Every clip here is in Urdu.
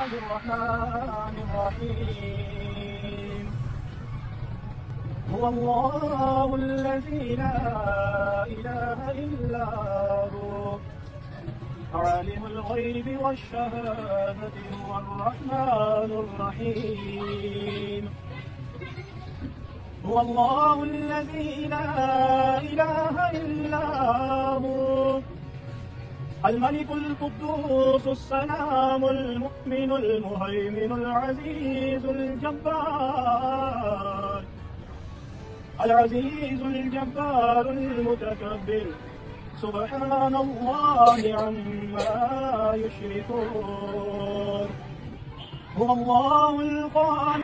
الرحمن الرحيم هو الله الذي لا إله إلا هو عالم الغيب والشهادة هو الرحمن الرحيم هو الله الذي لا إله إلا هو الملك القدوس السلام المؤمن المهيمن العزيز الجبار المتكبر سبحان الله عما يشركون هو الله القادر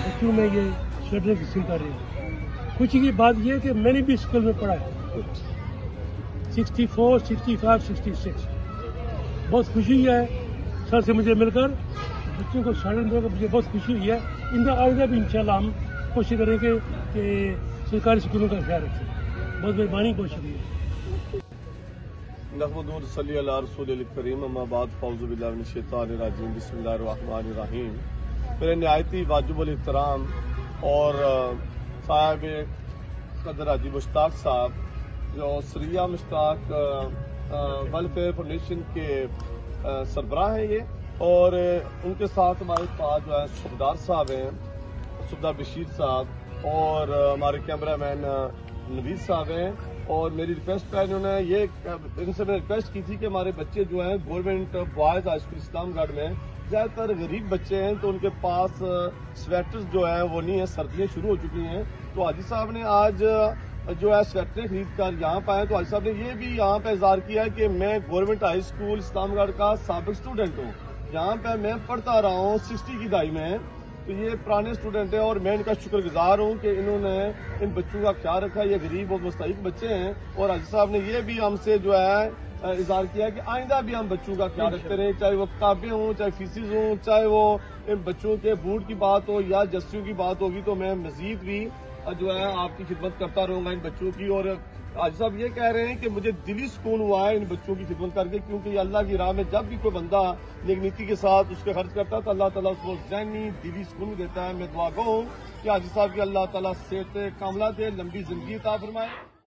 بچوں میں یہ سویٹر کی سل کر رہے ہیں۔ خوشی کی بات یہ ہے کہ میں نے بھی اسکول میں پڑھا ہے 64, 65, 66 بہت خوشی ہے سر سے مجھے مل کر بچوں کو سویٹر دے کر مجھے بہت خوشی ہوئی ہے۔ آئندہ بھی انشاءاللہ ہم کوشش کریں گے کہ سرکاری اسکولوں کا خیال رکھیں۔ بہت مہربانی، بہت شکریہ۔ نحمدہ و نصلی علی رسول الکریم، اما بعد، فاعوذ باللہ من الشیطان الرجیم، بسم اللہ الرحمن الرحیم۔ میرے نہایتی واجب الاحترام اور صاحب قدر حاجی مشتاق صاحب جو سریہ مشتاق ویلفیئر فاؤنڈیشن کے سربراہ ہیں یہ، اور ان کے ساتھ ہمارے پاس جو ہے صوبیدار صاحب ہیں، صوبیدار بشیر صاحب، اور ہمارے کیمرہ مین نوید صاحب ہیں۔ اور میری ریکویسٹ ہے، انہوں نے ان سے میں ریکویسٹ کی تھی کہ ہمارے بچے جو ہیں گورنمنٹ بوائز ہائی اسکول اسلام گڑھ میں زیادہ تر غریب بچے ہیں، تو ان کے پاس سویٹرز جو ہیں وہ نہیں ہیں، سردیاں شروع ہو چکی ہیں، تو حاجی صاحب نے آج جو ہے سویٹریں خرید کر یہاں پہ آئے، تو حاجی صاحب نے یہ بھی یہاں پہ اظہار کیا ہے کہ میں گورنمنٹ ہائی اسکول اسلام گڑھ کا سابق اسٹوڈنٹ ہوں، یہاں پہ میں پڑھتا رہا ہوں 60 کی دہائی میں، تو یہ پرانے اسٹوڈنٹ ہیں اور میں ان کا شکر گزار ہوں کہ انہوں نے ان بچوں کا خیال رکھا۔ یہ غریب اور مستحق بچے ہیں، اور حاجی صاحب نے یہ بھی ہم سے جو ہے اظہار کیا کہ آئندہ بھی ہم بچوں کا خیال رکھتے رہیں، چاہے وہ کتابیں ہوں، چاہے فیسز ہوں، چاہے وہ ان بچوں کے بوٹ کی بات ہو یا جرسیوں کی بات ہوگی، تو میں مزید بھی جو ہے آپ کی خدمت کرتا رہوں گا ان بچوں کی۔ اور حاجی صاحب یہ کہہ رہے ہیں کہ مجھے دلی سکون ہوا ہے ان بچوں کی خدمت کر کے، کیونکہ یہ اللہ کی راہ میں جب بھی کوئی بندہ نیک نیتی کے ساتھ اس کے خرچ کرتا ہے تو اللہ تعالیٰ اس کو ذہنی دلی سکون دیتا ہے۔ میں دعا گو ہوں کہ حاجی صاحب کی اللہ تعالیٰ صحت کاملہ دے، لمبی زندگی عطا فرمائے۔